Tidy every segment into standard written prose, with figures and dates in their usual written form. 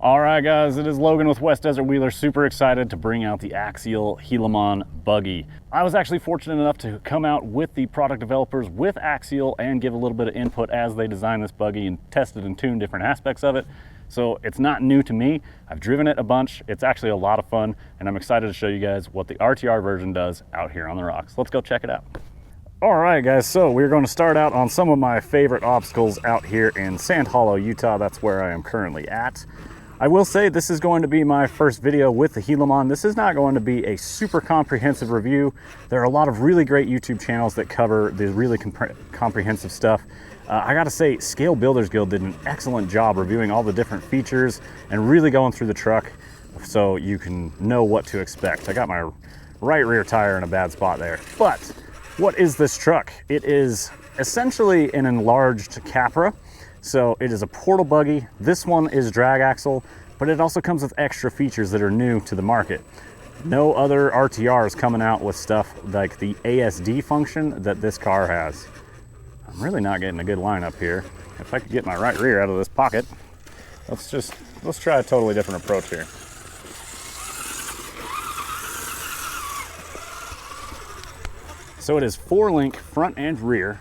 All right, guys, it is Logan with West Desert Wheeler. Super excited to bring out the Axial Gilamon buggy. I was actually fortunate enough to come out with the product developers with Axial and give a little bit of input as they designed this buggy and tested and tuned different aspects of it. So it's not new to me. I've driven it a bunch. It's actually a lot of fun, and I'm excited to show you guys what the RTR version does out here on the rocks. Let's go check it out. All right, guys, so we're going to start out on some of my favorite obstacles out here in Sand Hollow, Utah. That's where I am currently at. I will say this is going to be my first video with the Gilamon. This is not going to be a super comprehensive review. There are a lot of really great YouTube channels that cover the really comprehensive stuff. I gotta say, Scale Builders Guild did an excellent job reviewing all the different features and really going through the truck so you can know what to expect. I got my right rear tire in a bad spot there. But what is this truck? It is essentially an enlarged Capra. So it is a portal buggy. This one is drag axle, but it also comes with extra features that are new to the market. No other RTR is coming out with stuff like the ASD function that this car has. I'm really not getting a good line up here. If I could get my right rear out of this pocket, let's try a totally different approach here. So it is 4-link front and rear,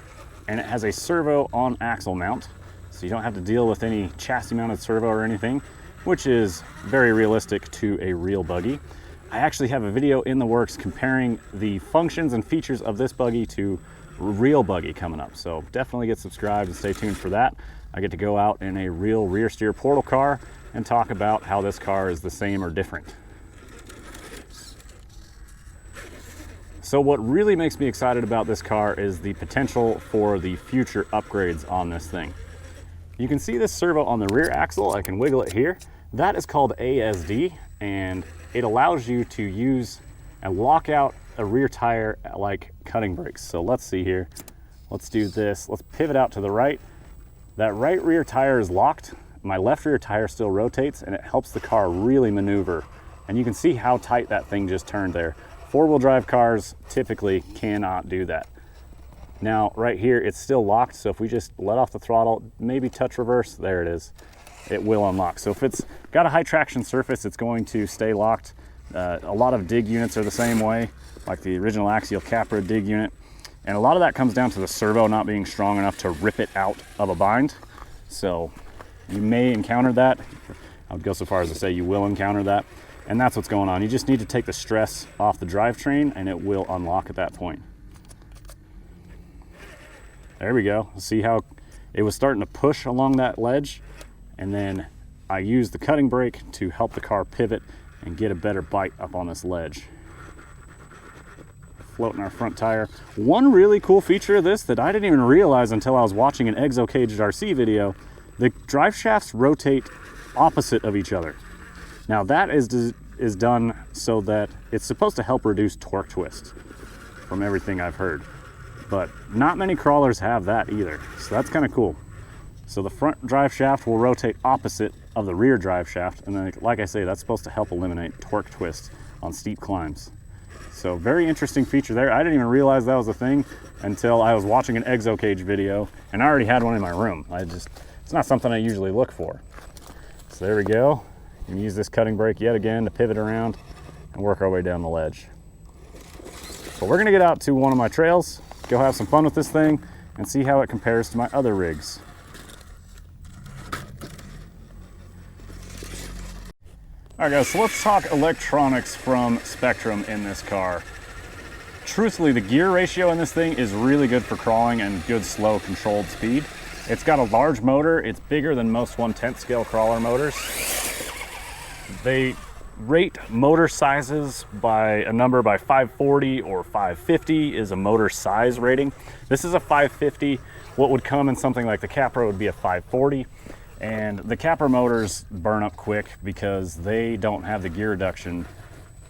and it has a servo on axle mount. So you don't have to deal with any chassis mounted servo or anything, which is very realistic to a real buggy. I actually have a video in the works comparing the functions and features of this buggy to a real buggy coming up. So definitely get subscribed and stay tuned for that. I get to go out in a real rear steer portal car and talk about how this car is the same or different. So what really makes me excited about this car is the potential for the future upgrades on this thing. You can see this servo on the rear axle. I can wiggle it here. That is called ASD, and it allows you to use and lock out a rear tire like cutting brakes. So let's see here. Let's do this. Let's pivot out to the right. That right rear tire is locked. My left rear tire still rotates, and it helps the car really maneuver. And you can see how tight that thing just turned there. Four-wheel drive cars typically cannot do that. Now, right here, it's still locked, so if we just let off the throttle, maybe touch reverse, there it is. It will unlock. So if it's got a high traction surface, it's going to stay locked. A lot of dig units are the same way, like the original Axial Capra dig unit. And a lot of that comes down to the servo not being strong enough to rip it out of a bind. So you may encounter that. I would go so far as to say you will encounter that. And that's what's going on. You just need to take the stress off the drivetrain and it will unlock at that point. There we go. See how it was starting to push along that ledge, and then I used the cutting brake to help the car pivot and get a better bite up on this ledge. Floating our front tire. One really cool feature of this that I didn't even realize until I was watching an Exo Caged RC video, the drive shafts rotate opposite of each other. Now that is done so that it's supposed to help reduce torque twist, from everything I've heard. But not many crawlers have that either, so that's kind of cool. So the front drive shaft will rotate opposite of the rear drive shaft, and then, like I say, that's supposed to help eliminate torque twist on steep climbs. So very interesting feature there. I didn't even realize that was a thing until I was watching an Exo Cage video, and I already had one in my room. It's not something I usually look for. So there we go. You can use this cutting brake yet again to pivot around and work our way down the ledge. But we're gonna get out to one of my trails, go have some fun with this thing, and see how it compares to my other rigs. All right, guys, so let's talk electronics from Spectrum in this car. Truthfully, the gear ratio in this thing is really good for crawling and good slow controlled speed. It's got a large motor. It's bigger than most 1/10 scale crawler motors. They rate motor sizes by a number by 540 or 550 is a motor size rating. This is a 550. What would come in something like the Capra would be a 540. And the Capra motors burn up quick because they don't have the gear reduction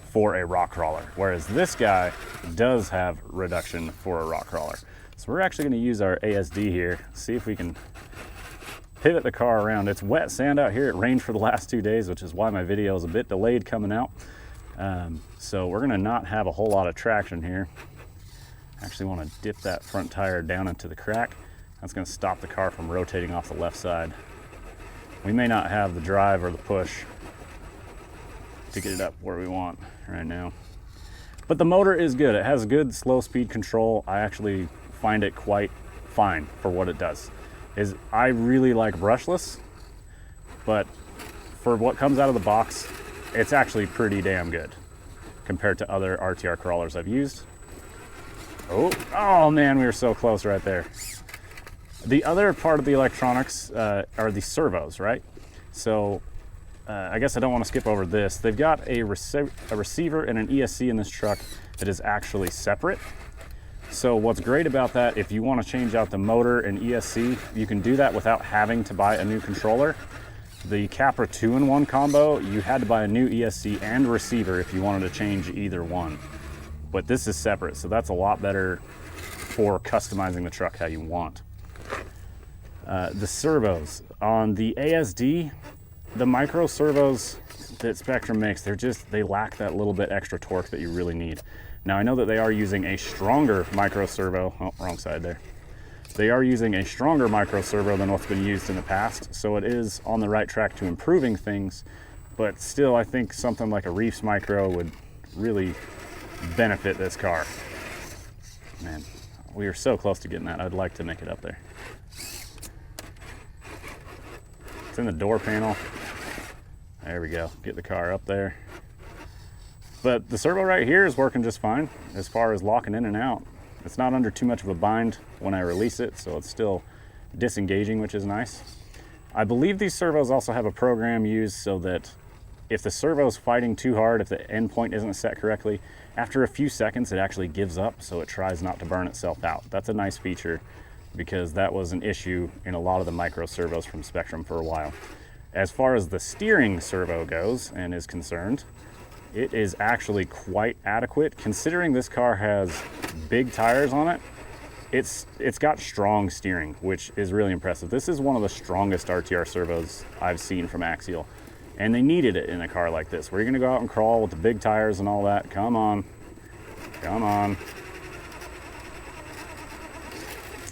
for a rock crawler, whereas this guy does have reduction for a rock crawler. So we're actually going to use our ASD here, see if we can pivot the car around. It's wet sand out here. It rained for the last 2 days, which is why my video is a bit delayed coming out. So we're gonna not have a whole lot of traction here. Actually want to dip that front tire down into the crack. That's gonna stop the car from rotating off the left side. we may not have the drive or the push to get it up where we want right now. But the motor is good. It has good slow speed control. I actually find it quite fine for what it does. I really like brushless, but for what comes out of the box, it's actually pretty damn good compared to other RTR crawlers I've used. Oh man, we were so close right there. The other part of the electronics are the servos, right? So I guess I don't want to skip over this. They've got a receiver and an ESC in this truck that is actually separate. So what's great about that, if you want to change out the motor and ESC, you can do that without having to buy a new controller. The Capra 2-in-1 combo, you had to buy a new ESC and receiver if you wanted to change either one. But this is separate, so that's a lot better for customizing the truck how you want. The servos. On the ASD, the micro servos that Spectrum makes, they lack that little bit extra torque that you really need. Now I know that they are using a stronger micro servo, wrong side there. They are using a stronger micro servo than what's been used in the past, so it is on the right track to improving things, but still I think something like a Reefs micro would really benefit this car. Man, we are so close to getting that. I'd like to make it up there. It's in the door panel. There we go, get the car up there. But the servo right here is working just fine as far as locking in and out. It's not under too much of a bind when I release it, so it's still disengaging, which is nice. I believe these servos also have a program used so that if the servo's fighting too hard, if the end point isn't set correctly, after a few seconds it actually gives up, so it tries not to burn itself out. That's a nice feature because that was an issue in a lot of the micro servos from Spectrum for a while. As far as the steering servo goes and is concerned, it is actually quite adequate considering this car has big tires on it. It's got strong steering, which is really impressive. This is one of the strongest RTR servos I've seen from Axial, and they needed it in a car like this where you're gonna go out and crawl with the big tires and all that. Come on, come on.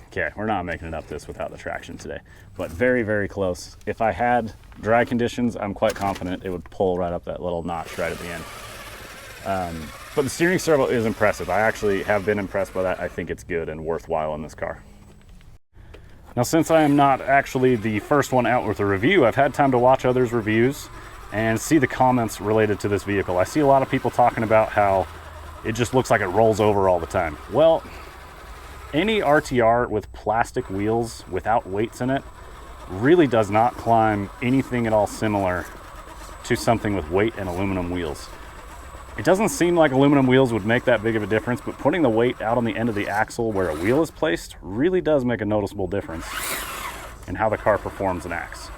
Okay, we're not making it up this without the traction today, but very, very close. If I had dry conditions, I'm quite confident it would pull right up that little notch right at the end. But the steering servo is impressive. I actually have been impressed by that. I think it's good and worthwhile in this car. Now, since I am not actually the first one out with a review, I've had time to watch others' reviews and see the comments related to this vehicle. I see a lot of people talking about how it just looks like it rolls over all the time. Well, any RTR with plastic wheels without weights in it really does not climb anything at all similar to something with weight and aluminum wheels. It doesn't seem like aluminum wheels would make that big of a difference, but putting the weight out on the end of the axle where a wheel is placed really does make a noticeable difference in how the car performs an axe.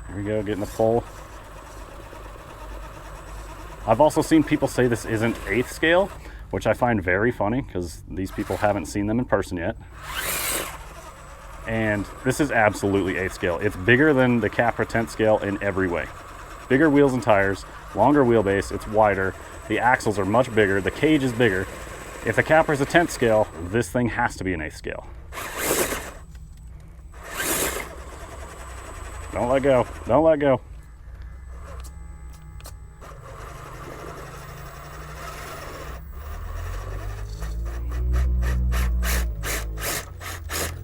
Here we go, getting the pull. I've also seen people say this isn't 1/8 scale, which I find very funny because these people haven't seen them in person yet. And this is absolutely 1/8 scale. It's bigger than the Capra 10th scale in every way. Bigger wheels and tires, longer wheelbase, it's wider, the axles are much bigger, the cage is bigger. If the Capra is a 10th scale, this thing has to be an 1/8 scale. Don't let go, don't let go.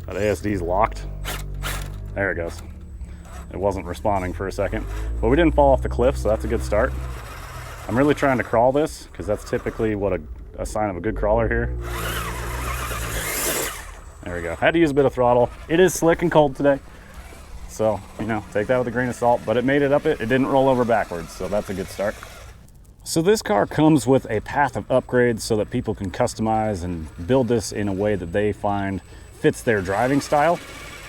That ASD's locked. There it goes. It wasn't responding for a second, but we didn't fall off the cliff, so that's a good start. I'm really trying to crawl this because that's typically what a sign of a good crawler here. There we go. Had to use a bit of throttle. It is slick and cold today, so you know, take that with a grain of salt, but it made it up it. It didn't roll over backwards, so that's a good start. So this car comes with a path of upgrades so that people can customize and build this in a way that they find fits their driving style.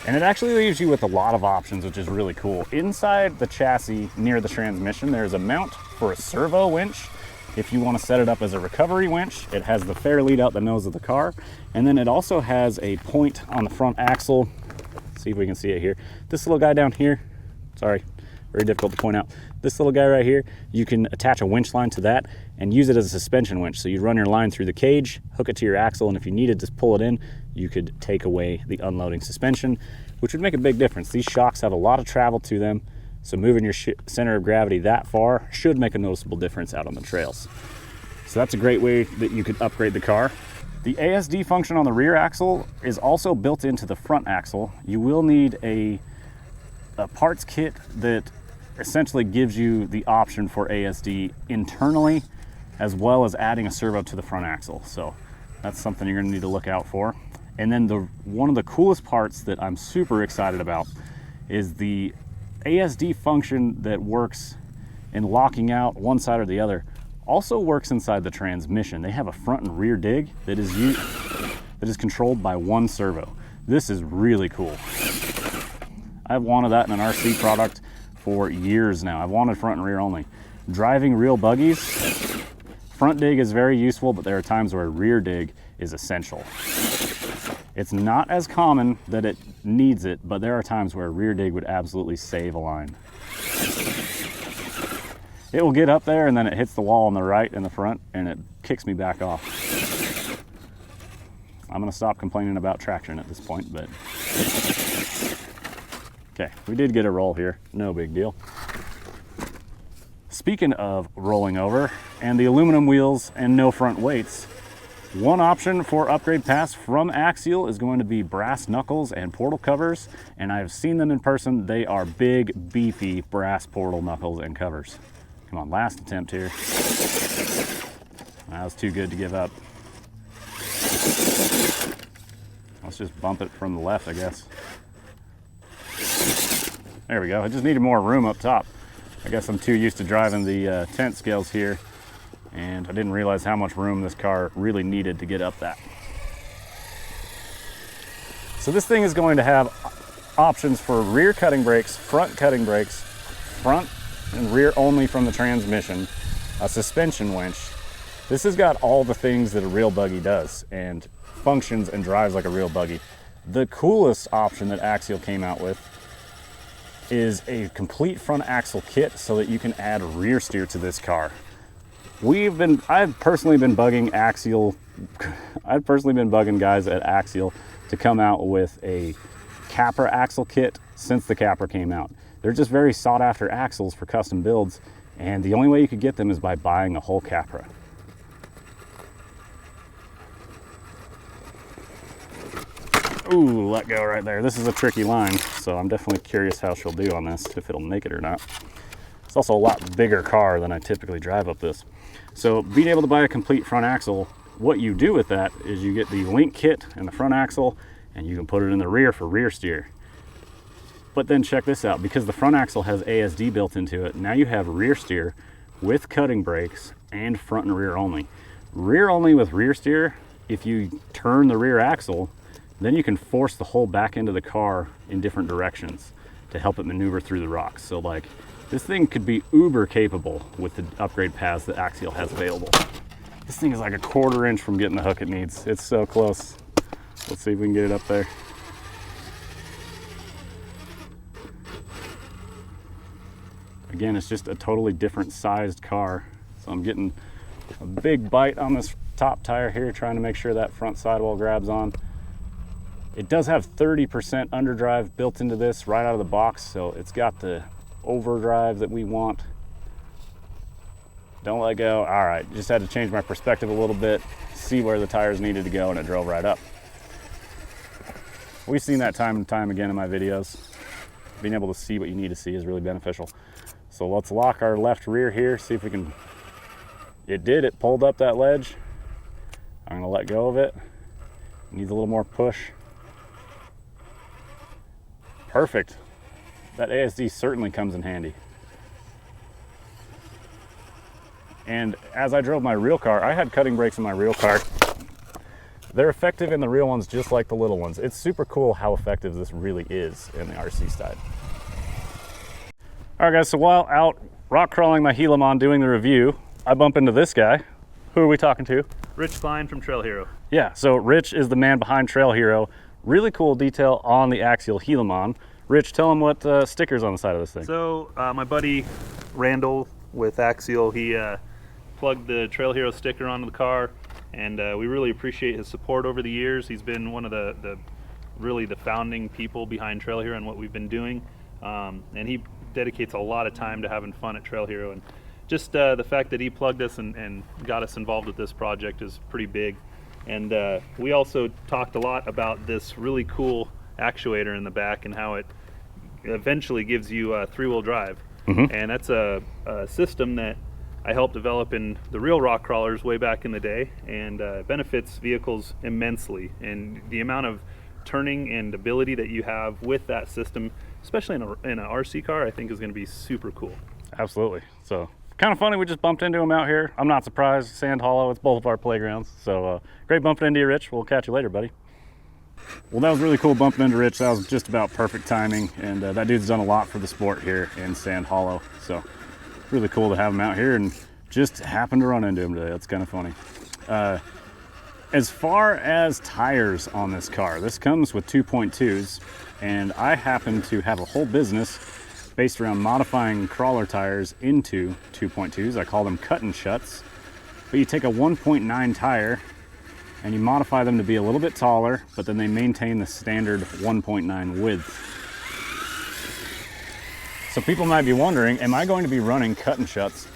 And it actually leaves you with a lot of options, which is really cool. Inside the chassis near the transmission, there's a mount for a servo winch. If you want to set it up as a recovery winch, it has the fair lead out the nose of the car. And then it also has a point on the front axle. Let's see if we can see it here. This little guy down here, sorry, very difficult to point out. This little guy right here, you can attach a winch line to that and use it as a suspension winch. So you run your line through the cage, hook it to your axle, and if you needed to pull it in, you could take away the unloading suspension, which would make a big difference. These shocks have a lot of travel to them, so moving your center of gravity that far should make a noticeable difference out on the trails. So that's a great way that you could upgrade the car. The ASD function on the rear axle is also built into the front axle. You will need a parts kit that essentially gives you the option for ASD internally, as well as adding a servo to the front axle. So that's something you're gonna need to look out for. And then one of the coolest parts that I'm super excited about is the ASD function that works in locking out one side or the other also works inside the transmission. They have a front and rear dig that is controlled by one servo. This is really cool. I've wanted that in an RC product for years now. I've wanted front and rear only. Driving real buggies, front dig is very useful, but there are times where rear dig is essential. It's not as common that it needs it, but there are times where a rear dig would absolutely save a line. It will get up there and then it hits the wall on the right and the front and it kicks me back off. I'm gonna stop complaining about traction at this point, but okay, we did get a roll here, no big deal. Speaking of rolling over and the aluminum wheels and no front weights, one option for upgrade paths from Axial is going to be brass knuckles and portal covers, and I've seen them in person. They are big, beefy brass portal knuckles and covers. Come on, last attempt here. That was too good to give up. Let's just bump it from the left, I guess. There we go. I just needed more room up top. I guess I'm too used to driving the tent scales here, and I didn't realize how much room this car really needed to get up that. So this thing is going to have options for rear cutting brakes, front cutting brakes, front and rear only from the transmission, a suspension winch. This has got all the things that a real buggy does and functions and drives like a real buggy. The coolest option that Axial came out with is a complete front axle kit so that you can add rear steer to this car. I've personally been bugging Axial. I've personally been bugging guys at Axial to come out with a capper axle kit since the capper came out. They're just very sought after axles for custom builds, and the only way you could get them is by buying a whole capper. Ooh, let go right there. This is a tricky line, so I'm definitely curious how she'll do on this, if it'll make it or not. It's also a lot bigger car than I typically drive up this. So being able to buy a complete front axle, what you do with that is you get the link kit and the front axle, and you can put it in the rear for rear steer. But then check this out, because the front axle has ASD built into it, now you have rear steer with cutting brakes and front and rear only. Rear only with rear steer, if you turn the rear axle, then you can force the whole back end of the car in different directions to help it maneuver through the rocks. So like, this thing could be uber capable with the upgrade paths that Axial has available. This thing is like a 1/4 inch from getting the hook it needs. It's so close. Let's see if we can get it up there. Again, it's just a totally different sized car. So I'm getting a big bite on this top tire here, trying to make sure that front sidewall grabs on. It does have 30% underdrive built into this right out of the box, so it's got the overdrive that we want. Don't let go. All right, just had to change my perspective a little bit, see where the tires needed to go, and it drove right up. We've seen that time and time again in my videos. Being able to see what you need to see is really beneficial. So let's lock our left rear here, see if we can. It pulled up that ledge. I'm gonna let go of it. Needs a little more push. Perfect. That ASD certainly comes in handy. And as I drove my real car, I had cutting brakes in my real car. They're effective in the real ones just like the little ones. It's super cool how effective this really is in the RC side. All right guys, so while out rock crawling my Gilamon doing the review, I bump into this guy. Who are we talking to? Rich Klein from Trail Hero. Yeah, so Rich is the man behind Trail Hero. Really cool detail on the Axial Gilamon. Rich, tell him what sticker's on the side of this thing. So my buddy Randall with Axial, he plugged the Trail Hero sticker onto the car, and we really appreciate his support over the years. He's been one of the really the founding people behind Trail Hero and what we've been doing. And he dedicates a lot of time to having fun at Trail Hero, and just the fact that he plugged us and got us involved with this project is pretty big. And we also talked a lot about this really cool actuator in the back and how it eventually gives you three-wheel drive. And that's a system that I helped develop in the real rock crawlers way back in the day, and benefits vehicles immensely. And the amount of turning and ability that you have with that system, especially in an RC car, I think is going to be super cool. Absolutely. So kind of funny, we just bumped into him out here. I'm not surprised. Sand Hollow, it's both of our playgrounds. So great bumping into you, Rich. We'll catch you later, buddy. Well, that was really cool bumping into Rich. That was just about perfect timing, and that dude's done a lot for the sport here in Sand Hollow. So really cool to have him out here, and just happened to run into him today. That's kind of funny. As far as tires on this car, this comes with 2.2s, and I happen to have a whole business based around modifying crawler tires into 2.2s. I call them cut and shuts. But you take a 1.9 tire and you modify them to be a little bit taller, but then they maintain the standard 1.9 width. So people might be wondering, am I going to be running cut and shuts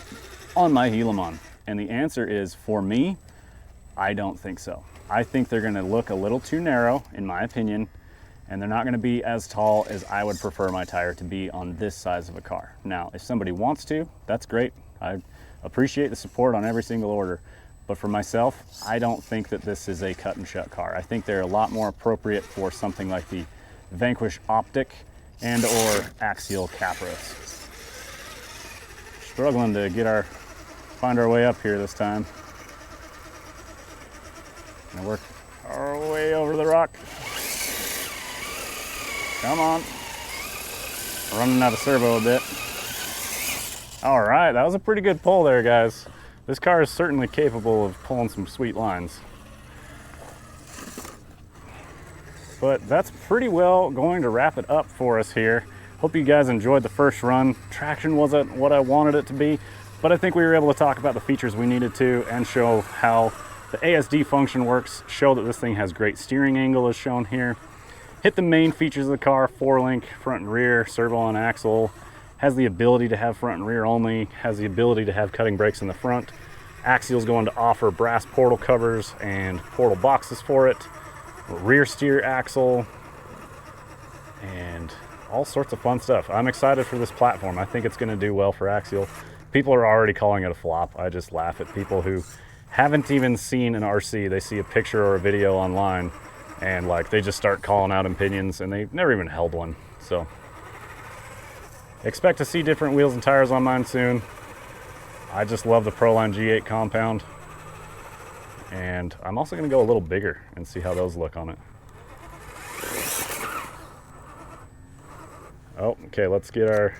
on my Gilamon? And the answer is, for me, I don't think so. I think they're gonna look a little too narrow, in my opinion, and they're not gonna be as tall as I would prefer my tire to be on this size of a car. Now, if somebody wants to, that's great. I appreciate the support on every single order. But for myself, I don't think that this is a cut and shut car. I think they're a lot more appropriate for something like the Vanquish Optic and or Axial Capros. Struggling to find our way up here this time. Gonna work our way over the rock. Come on. Running out of servo a bit. All right, that was a pretty good pull there, guys. This car is certainly capable of pulling some sweet lines. But that's pretty well going to wrap it up for us here. Hope you guys enjoyed the first run. Traction wasn't what I wanted it to be, but I think we were able to talk about the features we needed to and show how the ASD function works, show that this thing has great steering angle as shown here. Hit the main features of the car: 4-link, front and rear, servo and axle. Has the ability to have front and rear only, has the ability to have cutting brakes in the front. Axial's going to offer brass portal covers and portal boxes for it. Rear steer axle, and all sorts of fun stuff. I'm excited for this platform. I think it's going to do well for Axial. People are already calling it a flop. I just laugh at people who haven't even seen an RC. They see a picture or a video online and like they just start calling out opinions, and they've never even held one. So expect to see different wheels and tires on mine soon. I just love the Proline G8 compound. And I'm also gonna go a little bigger and see how those look on it. Oh, okay, let's get our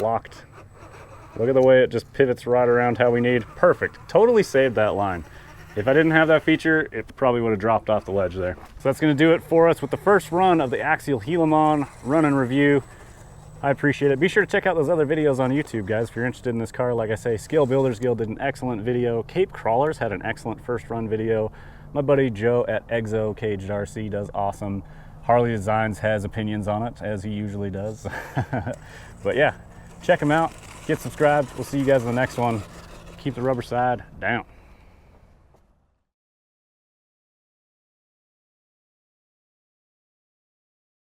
locked. Look at the way it just pivots right around how we need. Perfect, totally saved that line. If I didn't have that feature, it probably would have dropped off the ledge there. So that's gonna do it for us with the first run of the Axial Gilamon run and review. I appreciate it. Be sure to check out those other videos on YouTube, guys, if you're interested in this car. Like I say, Scale Builders Guild did an excellent video. Cape Crawlers had an excellent first run video. My buddy Joe at Exo Caged RC does awesome. Harley Designs has opinions on it, as he usually does. But yeah, check him out, get subscribed. We'll see you guys in the next one. Keep the rubber side down.